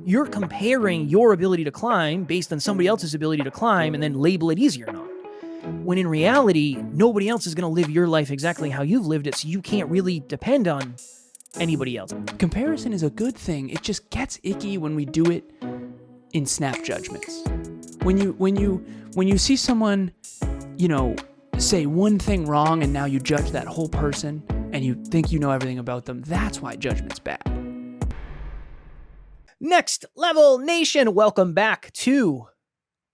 You're comparing your ability to climb based on somebody else's ability to climb and then label it easy or not. When in reality, nobody else is going to live your life exactly how you've lived it, so you can't really depend on anybody else. Comparison is a good thing. It just gets icky when we do it in snap judgments. When you see someone, say one thing wrong and now you judge that whole person and you think you know everything about them, that's why judgment's bad. Next Level Nation, welcome back to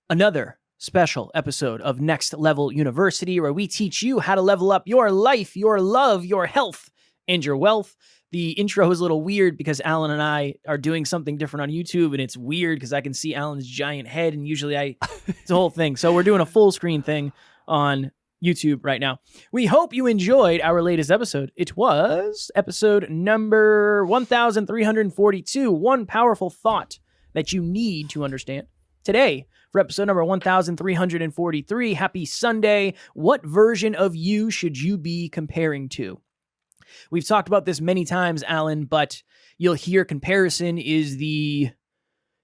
another special episode of Next Level University, where we teach you how to level up your life, your love, your health, and your wealth. The intro is a little weird because Alan and I are doing something different on YouTube, and it's weird because I can see Alan's giant head, and usually it's a whole thing. So we're doing a full screen thing on YouTube right now. We hope you enjoyed our latest episode. It was episode number 1342, one powerful thought that you need to understand. Today, for episode number 1343, happy Sunday. What version of you should you be comparing to? We've talked about this many times, Alan, but you'll hear comparison is the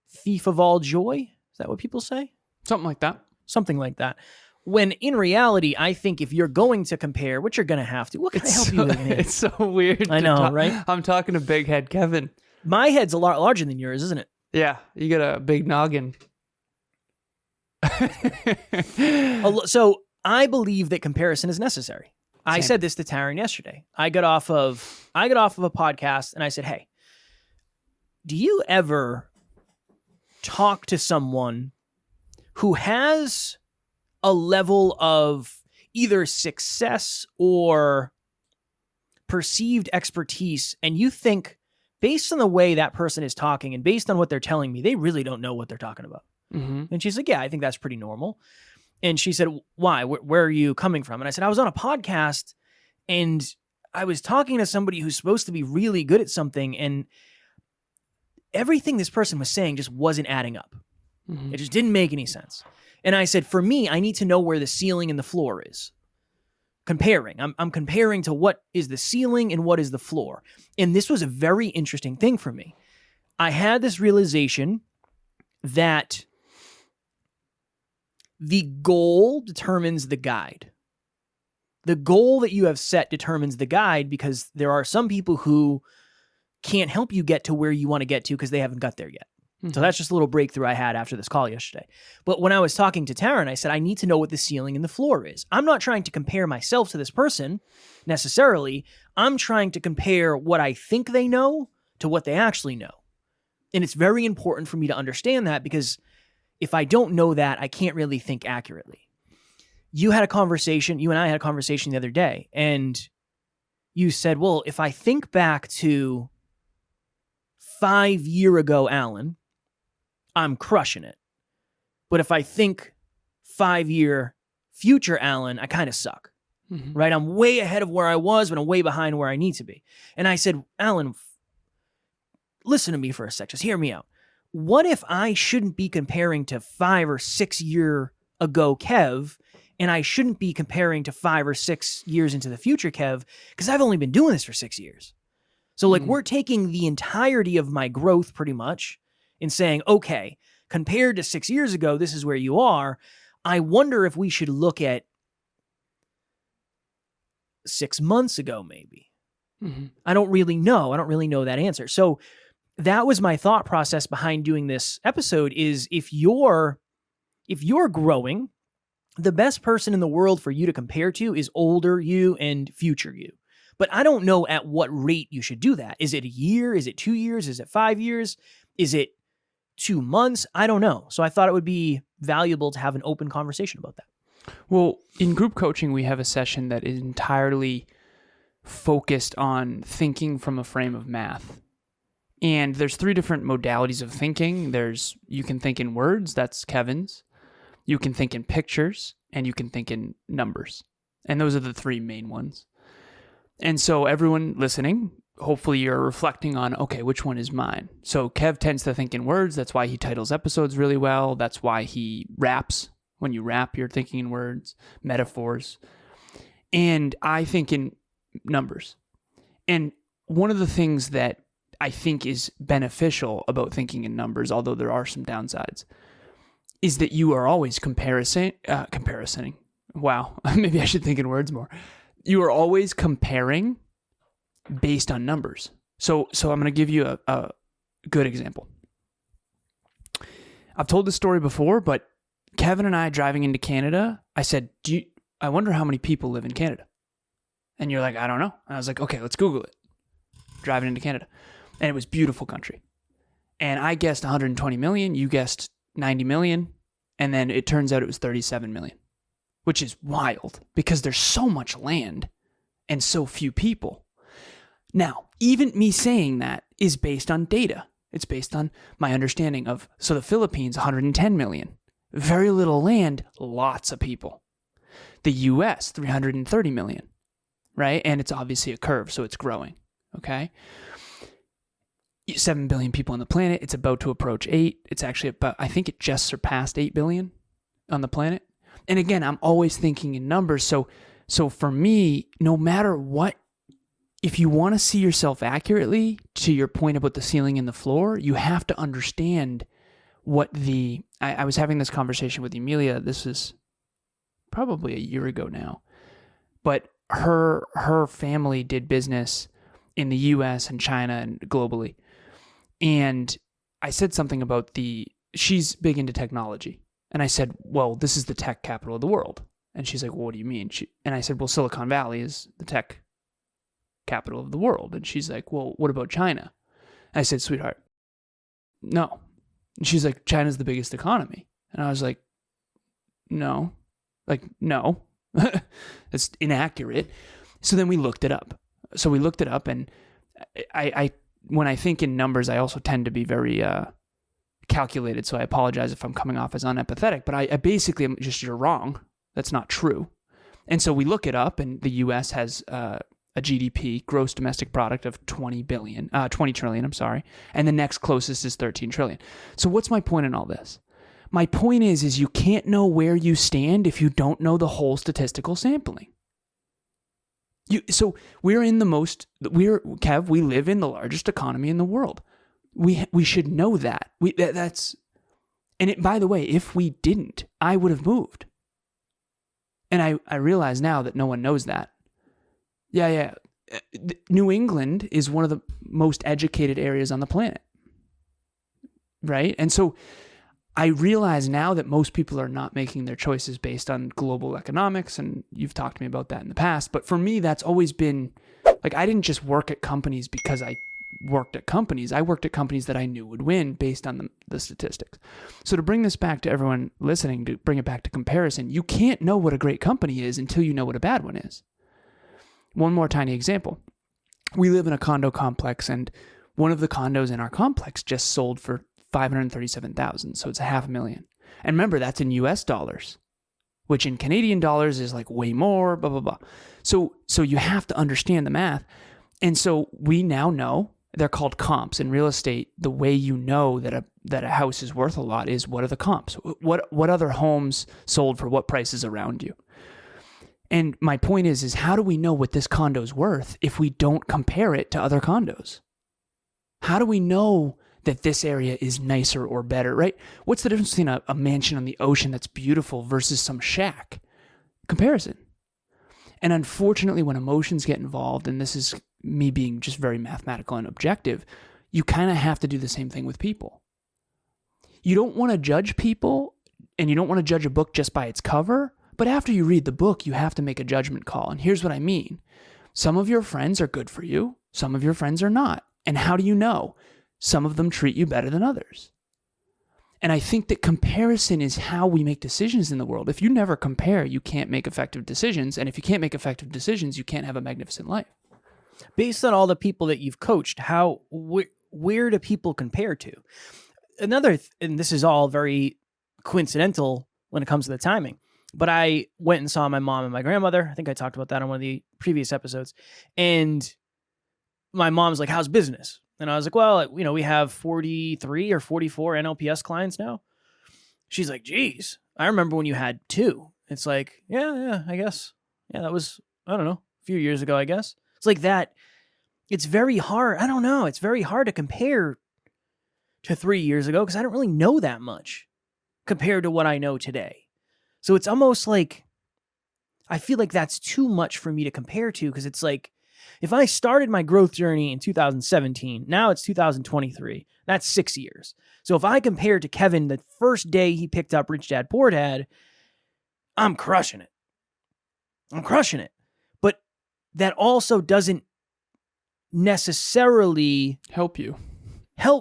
thief of all joy. Is that what people say? Something like that. Something like that. When in reality, I think if you're going to compare, which you're going to have to, what can I help you with? It's so weird. I know, right? I'm talking to Big Head Kevin. My head's a lot larger than yours, isn't it? Yeah, you got a big noggin. So I believe that comparison is necessary. I said this to Taryn yesterday. I got off of a podcast and I said, hey, do you ever talk to someone who has a level of either success or perceived expertise, and you think, based on the way that person is talking and based on what they're telling me, they really don't know what they're talking about? Mm-hmm. And she's like, yeah, I think that's pretty normal. And she said, why? Where are you coming from? And I said, I was on a podcast and I was talking to somebody who's supposed to be really good at something, and everything this person was saying just wasn't adding up. Mm-hmm. It just didn't make any sense. And I said, for me, I need to know where the ceiling and the floor is. Comparing. I'm comparing to what is the ceiling and what is the floor. And this was a very interesting thing for me. I had this realization that the goal determines the guide. The goal that you have set determines the guide, because there are some people who can't help you get to where you want to get to because they haven't got there yet. Mm-hmm. So that's just a little breakthrough I had after this call yesterday. But when I was talking to Taryn, I said, I need to know what the ceiling and the floor is. I'm not trying to compare myself to this person necessarily. I'm trying to compare what I think they know to what they actually know. And it's very important for me to understand that, because if I don't know that, I can't really think accurately. You and I had a conversation the other day, and you said, well, if I think back to 5 years ago, Alan, I'm crushing it. But if I think 5-year future Alan, I kind of suck, mm-hmm. right? I'm way ahead of where I was, but I'm way behind where I need to be. And I said, Alan, listen to me for a sec. Just hear me out. What if I shouldn't be comparing to 5 or 6 year ago Kev, and I shouldn't be comparing to 5 or 6 years into the future Kev, because I've only been doing this for 6 years. So we're taking the entirety of my growth pretty much and saying, okay, compared to 6 years ago, this is where you are. I wonder if we should look at 6 months ago, maybe. Mm-hmm. I don't really know. I don't really know that answer. So that was my thought process behind doing this episode, is if you're growing, the best person in the world for you to compare to is older you and future you. But I don't know at what rate you should do that. Is it a year? Is it 2 years? Is it 5 years? Is it 2 months? I don't know. So I thought it would be valuable to have an open conversation about that. Well, in group coaching, we have a session that is entirely focused on thinking from a frame of math. And there's 3 different modalities of thinking. You can think in words, that's Kevin's. You can think in pictures, and you can think in numbers. And those are the 3 main ones. And so everyone listening, hopefully you're reflecting on, okay, which one is mine? So Kev tends to think in words. That's why he titles episodes really well. That's why he raps. When you rap, you're thinking in words, metaphors. And I think in numbers. And one of the things that I think is beneficial about thinking in numbers, although there are some downsides, is that you are always comparing. Wow, maybe I should think in words more. You are always comparing based on numbers. So I'm going to give you a good example. I've told this story before, but Kevin and I driving into Canada, I said, I wonder how many people live in Canada. And you're like, I don't know. And I was like, okay, let's Google it. Driving into Canada. And it was beautiful country. And I guessed 120 million. You guessed 90 million. And then it turns out it was 37 million, which is wild because there's so much land and so few people. Now, even me saying that is based on data. It's based on my understanding of, so the Philippines, 110 million. Very little land, lots of people. The US, 330 million, right? And it's obviously a curve, so it's growing, okay? 7 billion people on the planet. It's about to approach 8. It's actually about, I think it just surpassed 8 billion on the planet. And again, I'm always thinking in numbers. So for me, no matter what, if you want to see yourself accurately, to your point about the ceiling and the floor, you have to understand what I was having this conversation with Emilia. This is probably a year ago now, but her family did business in the US and China and globally. And I said something about she's big into technology. And I said, well, this is the tech capital of the world. And she's like, well, what do you mean? And I said, well, Silicon Valley is the tech capital of the world. And she's like, well, what about China? And I said, sweetheart, no. And she's like, China's the biggest economy. And I was like, no. That's inaccurate. So then we looked it up. And I when I think in numbers, I also tend to be very calculated. So I apologize if I'm coming off as unempathetic, but I basically am just, you're wrong. That's not true. And so we look it up, and the US has a GDP, gross domestic product, of 20 trillion, and the next closest is 13 trillion. So what's my point in all this? My point is you can't know where you stand if you don't know the whole statistical sampling. So we live in the largest economy in the world. We should know that. By the way, if we didn't, I would have moved. And I realize now that no one knows that. Yeah. New England is one of the most educated areas on the planet. Right? And so I realize now that most people are not making their choices based on global economics, and you've talked to me about that in the past. But for me, that's always been, like, I didn't just work at companies because I worked at companies. I worked at companies that I knew would win based on the statistics. So to bring this back to everyone listening, to bring it back to comparison, you can't know what a great company is until you know what a bad one is. One more tiny example. We live in a condo complex, and one of the condos in our complex just sold for $537,000. So it's $500,000. And remember, that's in US dollars, which in Canadian dollars is like way more, blah, blah, blah. So you have to understand the math. And so we now know, they're called comps in real estate. The way you know that a house is worth a lot is, what are the comps? What other homes sold for what prices around you? And my point is how do we know what this condo's worth if we don't compare it to other condos? How do we know that this area is nicer or better, right? What's the difference between a mansion on the ocean that's beautiful versus some shack? Comparison. And unfortunately, when emotions get involved, and this is me being just very mathematical and objective, you kind of have to do the same thing with people. You don't want to judge people, and you don't want to judge a book just by its cover, but after you read the book, you have to make a judgment call. And here's what I mean. Some of your friends are good for you. Some of your friends are not. And how do you know? Some of them treat you better than others. And I think that comparison is how we make decisions in the world. If you never compare, you can't make effective decisions. And if you can't make effective decisions, you can't have a magnificent life. Based on all the people that you've coached, where do people compare to? And this is all very coincidental when it comes to the timing, but I went and saw my mom and my grandmother. I think I talked about that on one of the previous episodes. And my mom's like, how's business? And I was like, well, we have 43 or 44 NLPS clients now. She's like, geez, I remember when you had 2. It's like, yeah, I guess. Yeah, that was, I don't know, a few years ago, I guess. It's like that. it's very hard. I don't know. It's very hard to compare to 3 years ago because I don't really know that much compared to what I know today. So it's almost like I feel like that's too much for me to compare to because it's like if I started my growth journey in 2017, now it's 2023. That's 6 years. So if I compare to Kevin the first day he picked up Rich Dad Poor Dad, I'm crushing it. But that also doesn't necessarily help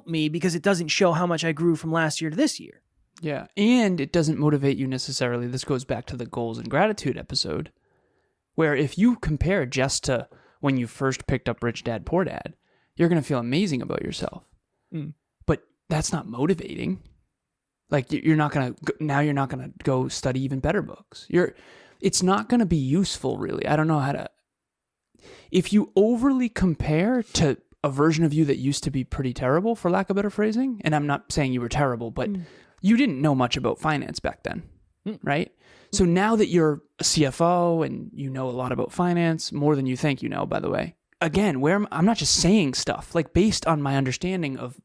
me because it doesn't show how much I grew from last year to this year. Yeah. And it doesn't motivate you necessarily. This goes back to the goals and gratitude episode, where if you compare just to when you first picked up Rich Dad Poor Dad, you're going to feel amazing about yourself. But that's not motivating. Like you're not going to go study even better books. It's not going to be useful really. I don't know how to, if you overly compare to a version of you that used to be pretty terrible, for lack of better phrasing, and I'm not saying you were terrible, but you didn't know much about finance back then, right? So now that you're a CFO and you know a lot about finance, more than you think you know, by the way, again, I'm not just saying stuff, like based on my understanding of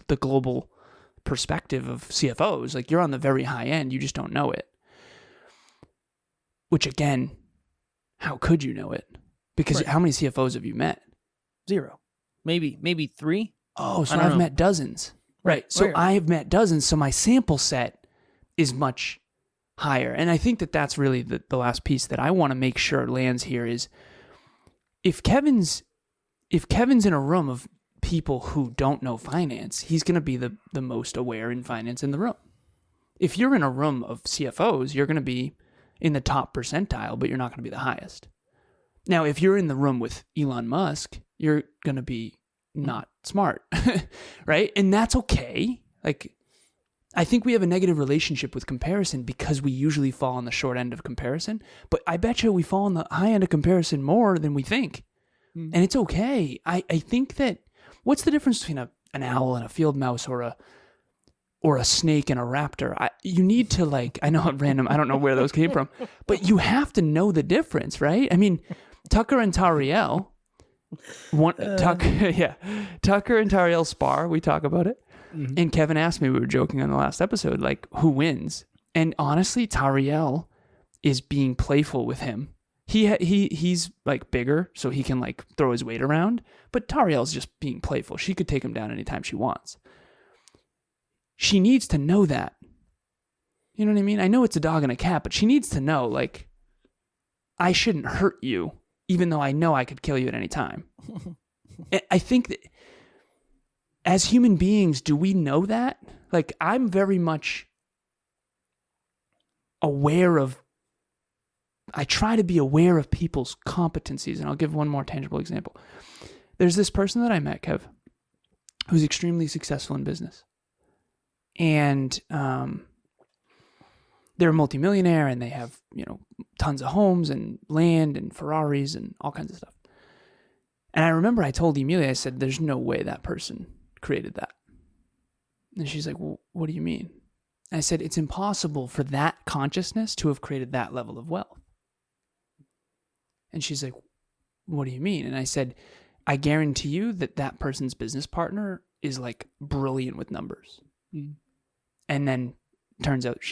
the global perspective of CFOs, like you're on the very high end, you just don't know it. Which again, how could you know it? Because how many CFOs have you met? 0. Maybe 3. Oh, so I've met dozens. Right. So I have met dozens. So my sample set is much higher. And I think that that's really the last piece that I want to make sure lands here is if Kevin's in a room of people who don't know finance, he's going to be the most aware in finance in the room. If you're in a room of CFOs, you're going to be in the top percentile, but you're not going to be the highest. Now, if you're in the room with Elon Musk, you're going to be not smart, right? And that's okay. Like, I think we have a negative relationship with comparison because we usually fall on the short end of comparison, but I bet you we fall on the high end of comparison more than we think. And it's okay. I think that, what's the difference between an owl and a field mouse or a snake and a raptor? You need to I know I'm random, I don't know where those came from, but you have to know the difference, right? I mean, Tucker and Tariel, Tucker and Tariel spar, we talk about it. And Kevin asked me, we were joking on the last episode, like, who wins? And honestly, Tariel is being playful with him. He's like bigger, so he can like throw his weight around, but Tariel's just being playful. She could take him down anytime she wants. She needs to know that. You know what I mean? I know it's a dog and a cat, but she needs to know, like, I shouldn't hurt you, even though I know I could kill you at any time. I think that as human beings, do we know that? Like, I'm very much aware of, I try to be aware of people's competencies, and I'll give one more tangible example. There's this person that I met, Kev, who's extremely successful in business. And they're a multimillionaire, and they have, tons of homes and land and Ferraris and all kinds of stuff. And I remember I told Emilia, I said, there's no way that person created that. And she's like, well, what do you mean? And I said, it's impossible for that consciousness to have created that level of wealth. And she's like, what do you mean? And I said, I guarantee you that person's business partner is like brilliant with numbers. And then turns out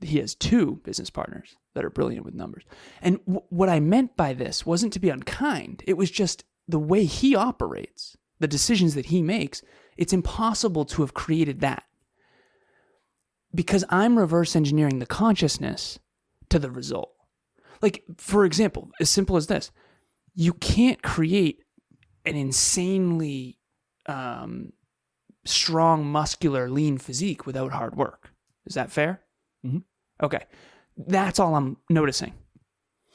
he has 2 business partners that are brilliant with numbers. And what I meant by this wasn't to be unkind. It was just the way he operates, the decisions that he makes. It's impossible to have created that because I'm reverse engineering the consciousness to the result. Like, for example, as simple as this, you can't create an insanely strong, muscular, lean physique without hard work. Is that fair? Mm-hmm. Okay. That's all I'm noticing.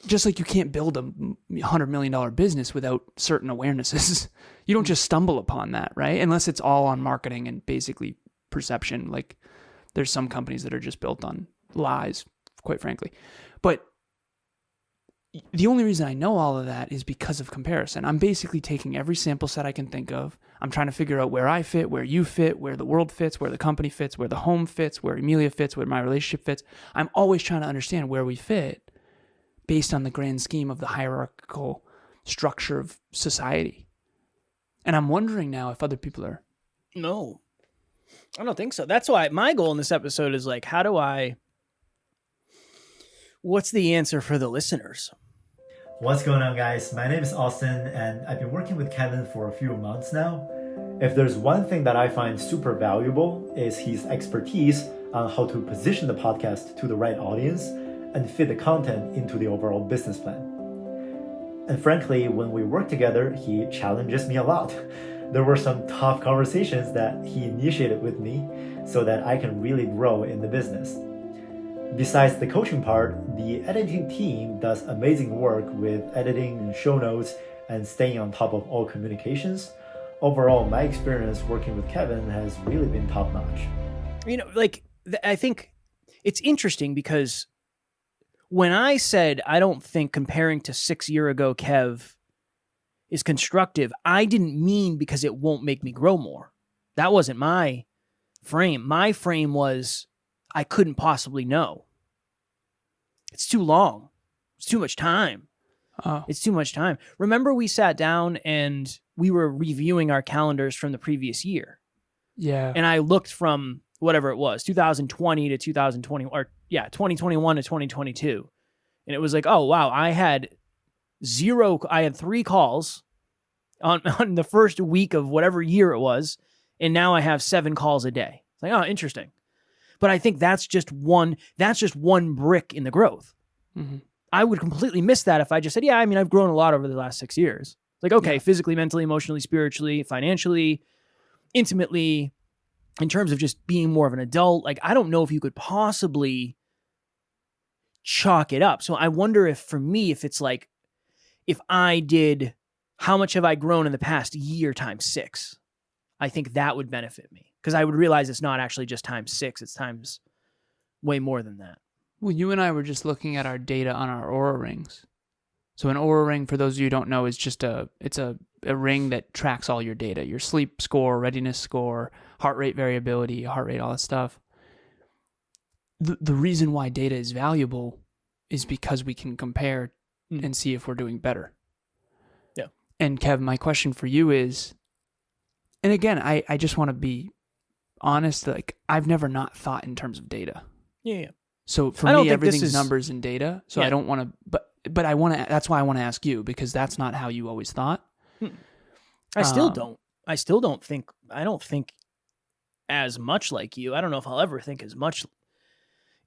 Just like you can't build a $100 million business without certain awarenesses. You don't just stumble upon that, right? Unless it's all on marketing and basically perception. Like, there's some companies that are just built on lies, quite frankly. But the only reason I know all of that is because of comparison. I'm basically taking every sample set I can think of. I'm trying to figure out where I fit, where you fit, where the world fits, where the company fits, where the home fits, where Emilia fits, where my relationship fits. I'm always trying to understand where we fit based on the grand scheme of the hierarchical structure of society. And I'm wondering now if other people are. No, I don't think so. That's why my goal in this episode is like, what's the answer for the listeners? What's going on, guys? My name is Austin, and I've been working with Kevin for a few months now. If there's one thing that I find super valuable is his expertise on how to position the podcast to the right audience and fit the content into the overall business plan. And frankly, when we work together, he challenges me a lot. There were some tough conversations that he initiated with me so that I can really grow in the business. Besides the coaching part, the editing team does amazing work with editing and show notes and staying on top of all communications. Overall, my experience working with Kevin has really been top notch. I think it's interesting because when I said I don't think comparing to 6 years ago Kev is constructive, I didn't mean because it won't make me grow more. That wasn't my frame. My frame was I couldn't possibly know. It's too long. It's too much time. Oh. It's too much time. Remember we sat down and we were reviewing our calendars from the previous year. Yeah. And I looked from whatever it was, 2020 to 2020, 2021 to 2022. And it was like, oh, wow, I had 3 calls on the first week of whatever year it was. And now I have 7 calls a day. It's like, oh, interesting. But I think that's just one brick in the growth. Mm-hmm. I would completely miss that if I just said, yeah, I mean, I've grown a lot over the last 6 years. Like, okay, physically, mentally, emotionally, spiritually, financially, intimately, in terms of just being more of an adult. Like, I don't know if you could possibly chalk it up. So I wonder if for me, if it's like, if I did, how much have I grown in the past year times 6? I think that would benefit me because I would realize it's not actually just times 6. It's times way more than that. Well, you and I were just looking at our data on our Oura rings. So an Oura ring, for those of you who don't know, is just a ring that tracks all your data, your sleep score, readiness score, heart rate variability, heart rate, all that stuff. The reason why data is valuable is because we can compare and see if we're doing better. Yeah. And Kev, my question for you is, and again, I just want to be honest, like I've never not thought in terms of data. Yeah. So for me, everything's numbers and data. So I don't want to, but I want to, that's why I want to ask you, because that's not how you always thought. I still don't think as much like you. I don't know if I'll ever think as much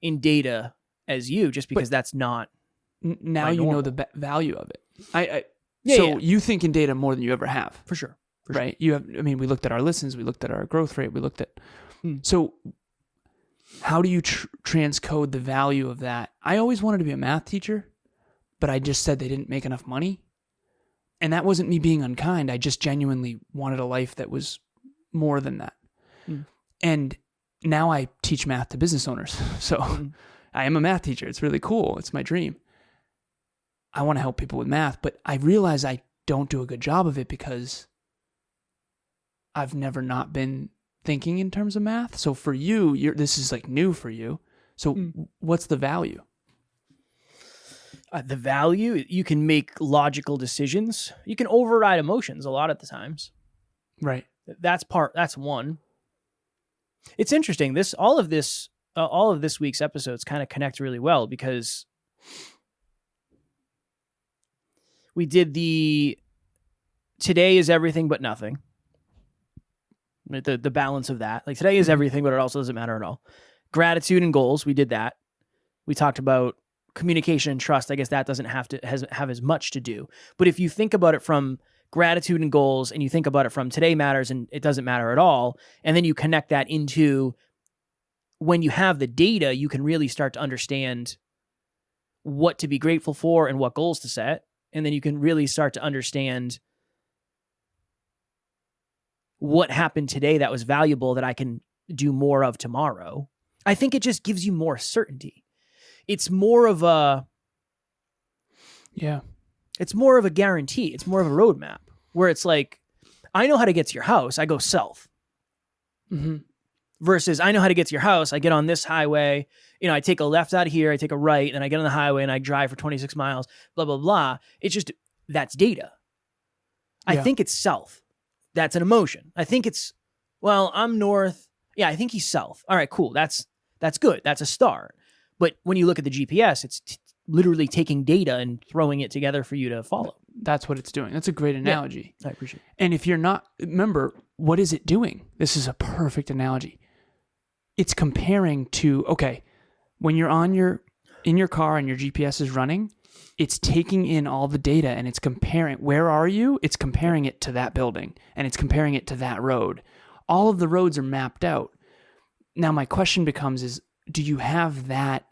in data as you, just because that's not. Now you know the value of it. So you think in data more than you ever have. For sure. Right. You have, I mean, we looked at our listens, we looked at our growth rate, we looked at, so how do you transcode the value of that? I always wanted to be a math teacher, but I just said they didn't make enough money. And that wasn't me being unkind. I just genuinely wanted a life that was more than that. And now I teach math to business owners. So I am a math teacher. It's really cool. It's my dream. I want to help people with math, but I realize I don't do a good job of it because I've never not been thinking in terms of math. So for you, this is like new for you. So what's the value? The value, you can make logical decisions. You can override emotions a lot of the times. Right. That's one. It's interesting. All of this week's episodes kind of connect really well because we did today is everything but nothing. The balance of that. Like today is everything, but it also doesn't matter at all. Gratitude and goals. We did that. We talked about communication and trust. I guess that doesn't have as much to do. But if you think about it from gratitude and goals, and you think about it from today matters and it doesn't matter at all, and then you connect that into when you have the data, you can really start to understand what to be grateful for and what goals to set. And then you can really start to understand what happened today that was valuable that I can do more of tomorrow. I think it just gives you more certainty. It's more of a guarantee. It's more of a roadmap where it's like, I know how to get to your house. I go south. Versus I know how to get to your house. I get on this highway. I take a left out of here. I take a right, and I get on the highway and I drive for 26 miles, blah, blah, blah. It's just, that's data. I think it's south. that's an emotion. I think it's, well, I'm north. Yeah, I think he's south. All right, cool. That's good. That's a start. But when you look at the GPS, it's literally taking data and throwing it together for you to follow. That's what it's doing. That's a great analogy. I appreciate it. And if you're not, remember, what is it doing? This is a perfect analogy. It's comparing to, okay, when you're in your car and your GPS is running, it's taking in all the data and it's comparing, where are you? It's comparing it to that building and it's comparing it to that road. All of the roads are mapped out. Now my question becomes is, do you have that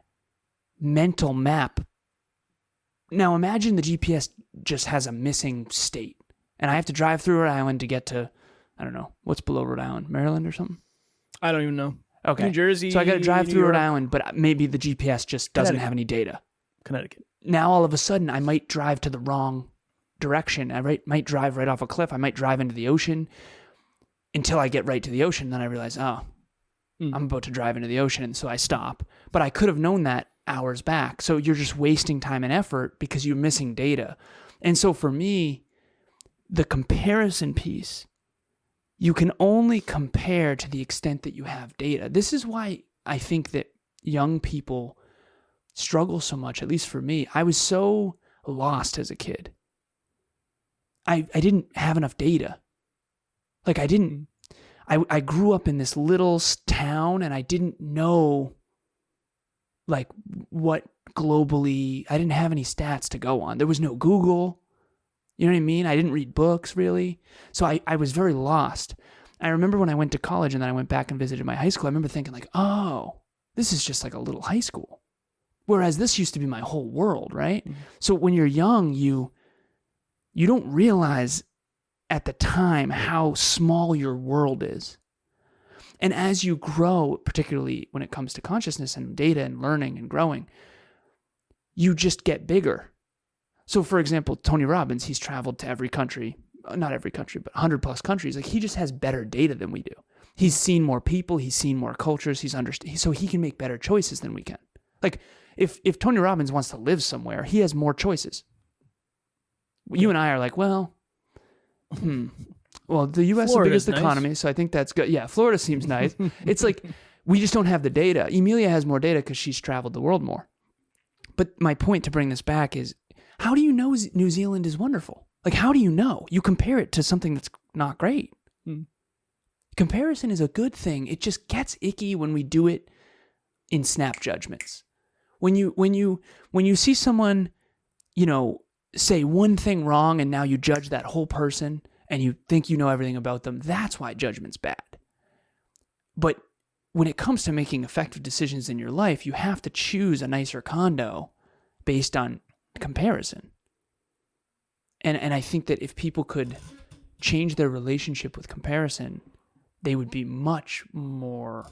mental map? Now imagine the GPS just has a missing state and I have to drive through Rhode Island to get to, I don't know, what's below Rhode Island? Maryland or something? I don't even know. Okay. New Jersey. So I got to drive New through Rhode York. Island, but maybe the GPS just doesn't have any data. Connecticut. Now all of a sudden I might drive to the wrong direction. I might drive right off a cliff. I might drive into the ocean until I get right to the ocean. Then I realize, I'm about to drive into the ocean. And so I stop. But I could have known that hours back. So you're just wasting time and effort because you're missing data. And so for me, the comparison piece, you can only compare to the extent that you have data. This is why I think that young people struggle so much, at least for me. I was so lost as a kid. I didn't have enough data. Like I grew up in this little town and I didn't know like what globally, I didn't have any stats to go on. There was no Google. You know what I mean? I didn't read books really. So I was very lost. I remember when I went to college and then I went back and visited my high school, I remember thinking like, oh, this is just like a little high school. Whereas this used to be my whole world, right? Mm-hmm. So when you're young, you don't realize at the time how small your world is. And as you grow, particularly when it comes to consciousness and data and learning and growing, you just get bigger. So for example, Tony Robbins, he's traveled to every country, not every country, but 100 plus countries. Like he just has better data than we do. He's seen more people, he's seen more cultures, so he can make better choices than we can. Like if Tony Robbins wants to live somewhere, he has more choices. You and I are like, well, well, the U.S. is the biggest economy, so I think that's good. Yeah, Florida seems nice. It's like we just don't have the data. Emilia has more data because she's traveled the world more. But my point to bring this back is, how do you know New Zealand is wonderful? Like, how do you know? You compare it to something that's not great. Comparison is a good thing. It just gets icky when we do it in snap judgments. When you see someone, say one thing wrong and now you judge that whole person and you think you know everything about them, that's why judgment's bad. But when it comes to making effective decisions in your life, you have to choose a nicer condo based on comparison. And I think that if people could change their relationship with comparison, they would be much more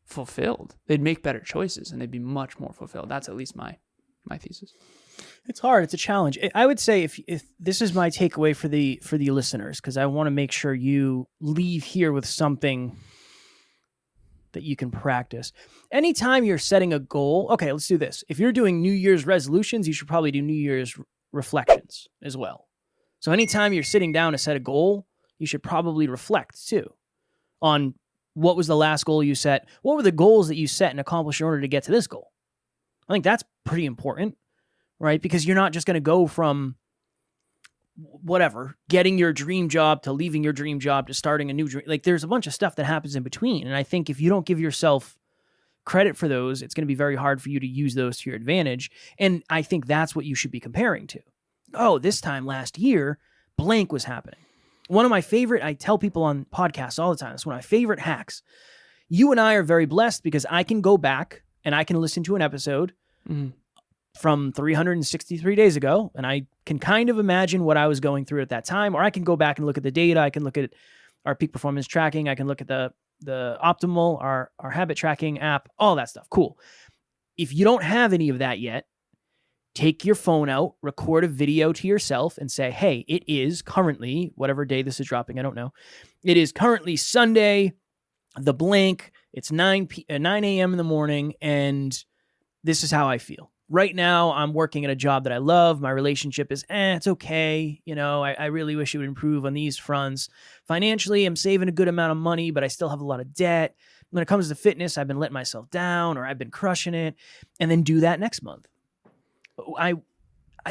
fulfilled. They'd make better choices and they'd be much more fulfilled. That's at least my thesis. It's hard. It's a challenge. I would say if this is my takeaway for the listeners, because I want to make sure you leave here with something that you can practice. Anytime you're setting a goal, okay, let's do this. If you're doing New Year's resolutions, you should probably do New Year's reflections as well. So anytime you're sitting down to set a goal, you should probably reflect too on what was the last goal you set? What were the goals that you set and accomplished in order to get to this goal? I think that's pretty important, right? Because you're not just going to go from whatever, getting your dream job to leaving your dream job to starting a new dream. Like there's a bunch of stuff that happens in between. And I think if you don't give yourself credit for those, it's going to be very hard for you to use those to your advantage. And I think that's what you should be comparing to. Oh, this time last year, blank was happening. One of my favorite, I tell people on podcasts all the time, it's one of my favorite hacks. You and I are very blessed because I can go back and I can listen to an episode from 363 days ago, and I can kind of imagine what I was going through at that time, or I can go back and look at the data. I can look at our peak performance tracking. I can look at the Optimal, our habit tracking app, all that stuff. Cool. If you don't have any of that yet, take your phone out, record a video to yourself and say, hey, it is currently, whatever day this is dropping, I don't know. It is currently Sunday, the blank. It's 9 a.m. in the morning, and this is how I feel. right now I'm working at a job that I love. My relationship is, it's okay. I really wish it would improve on these fronts. Financially, I'm saving a good amount of money, but I still have a lot of debt. When it comes to fitness, I've been letting myself down, or I've been crushing it, and then do that next month. I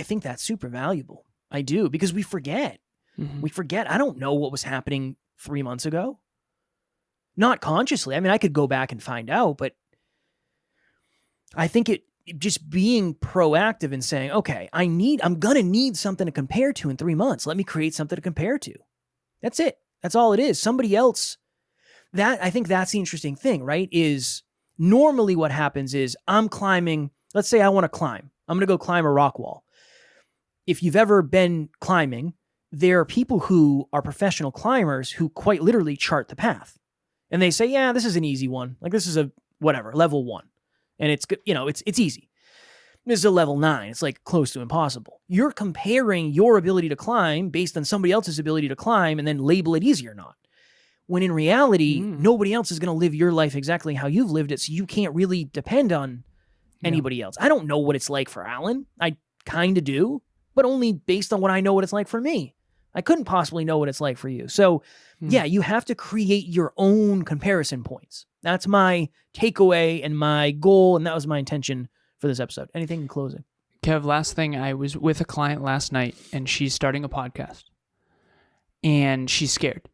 think that's super valuable. I do, because we forget. Mm-hmm. We forget. I don't know what was happening 3 months ago. Not consciously. I mean, I could go back and find out, but I think it just being proactive and saying, okay, I'm going to need something to compare to in 3 months. Let me create something to compare to. That's it. That's all it is. Somebody else. I think that's the interesting thing, right? Is normally what happens is I'm climbing. Let's say I want to climb. I'm going to go climb a rock wall. If you've ever been climbing, there are people who are professional climbers who quite literally chart the path. And they say, yeah, this is an easy one. Like, this is a whatever, level 1. And it's good, it's easy. This is a level 9. It's like close to impossible. You're comparing your ability to climb based on somebody else's ability to climb and then label it easy or not. When in reality, nobody else is going to live your life exactly how you've lived it, so you can't really depend on anybody else. I don't know what it's like for Alan. I kind of do, but only based on what I know what it's like for me. I couldn't possibly know what it's like for you. So, yeah, you have to create your own comparison points. That's my takeaway and my goal, and that was my intention for this episode. Anything in closing? Kev, last thing, I was with a client last night, and she's starting a podcast, and she's scared.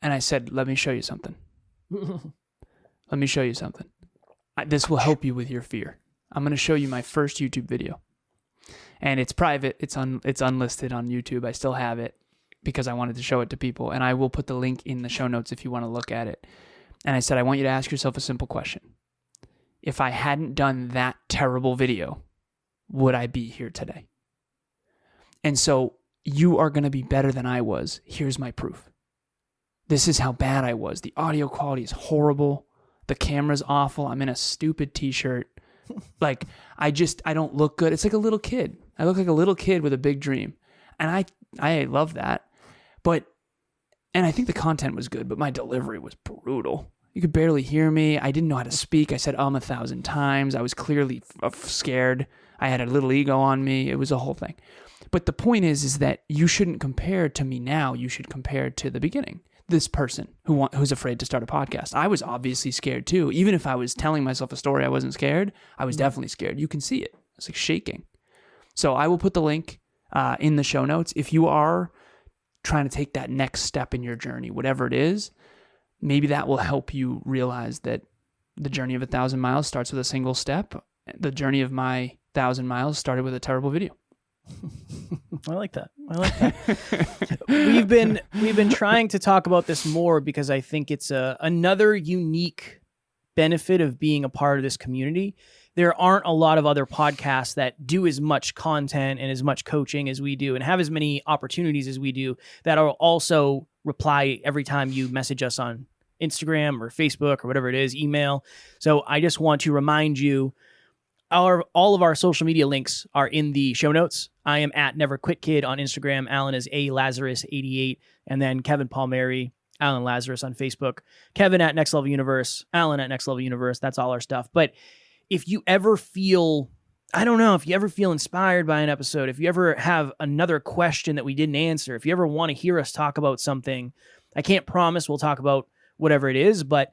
And I said, let me show you something. Let me show you something. This will help you with your fear. I'm going to show you my first YouTube video. And it's private. It's unlisted on YouTube. I still have it because I wanted to show it to people. And I will put the link in the show notes if you want to look at it. And I said, I want you to ask yourself a simple question. If I hadn't done that terrible video, would I be here today? And so you are going to be better than I was. Here's my proof. This is how bad I was. The audio quality is horrible. The camera's awful. I'm in a stupid t-shirt. Like, I don't look good. It's like a little kid. I look like a little kid with a big dream. And I love that. And I think the content was good, but my delivery was brutal. You could barely hear me. I didn't know how to speak. I said 1,000 times. I was clearly scared. I had a little ego on me. It was a whole thing. But the point is that you shouldn't compare to me now. You should compare to the beginning. This person who's afraid to start a podcast. I was obviously scared too. Even if I was telling myself a story, I wasn't scared. I was definitely scared. You can see it. It's like shaking. So I will put the link in the show notes. If you are trying to take that next step in your journey, whatever it is, maybe that will help you realize that the journey of 1,000 miles starts with a single step. The journey of my 1,000 miles started with a terrible video. I like that. We've been trying to talk about this more because I think it's another unique benefit of being a part of this community. There aren't a lot of other podcasts that do as much content and as much coaching as we do and have as many opportunities as we do that are also reply every time you message us on Instagram or Facebook or whatever it is, email. So I just want to remind you, all of our social media links are in the show notes. I am at NeverQuitKid on Instagram. Alan is Lazarus88. And then Kevin Palmieri, Alan Lazarus on Facebook. Kevin at Next Level Universe. Alan at Next Level Universe. That's all our stuff. But if you ever feel, if you ever feel inspired by an episode, if you ever have another question that we didn't answer, if you ever want to hear us talk about something, I can't promise we'll talk about whatever it is, but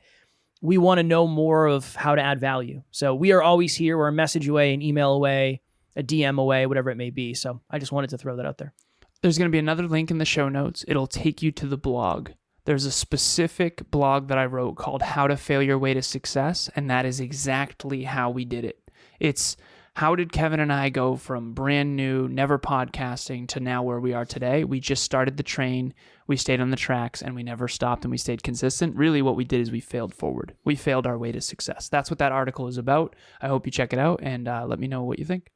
we want to know more of how to add value. So we are always here. We're a message away, an email away, a DM away, whatever it may be. So I just wanted to throw that out there. There's going to be another link in the show notes. It'll take you to the blog. There's a specific blog that I wrote called How to Fail Your Way to Success, and that is exactly how we did it. It's how did Kevin and I go from brand new, never podcasting to now where we are today? We just started the train, we stayed on the tracks, and we never stopped, and we stayed consistent. Really what we did is we failed forward. We failed our way to success. That's what that article is about. I hope you check it out, and let me know what you think.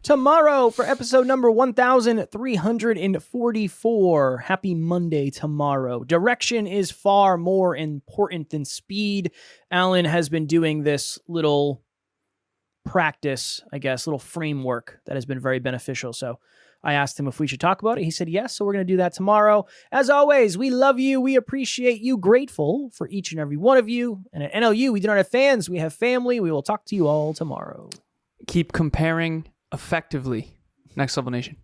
Tomorrow for episode number 1344. Happy Monday tomorrow. Direction is far more important than speed. Alan has been doing this little practice, I guess, little framework that has been very beneficial. So I asked him if we should talk about it. He said yes, so we're going to do that tomorrow. As always, we love you. We appreciate you. Grateful for each and every one of you. And at NLU, we do not have fans. We have family. We will talk to you all tomorrow. Keep comparing effectively. Next Level Nation.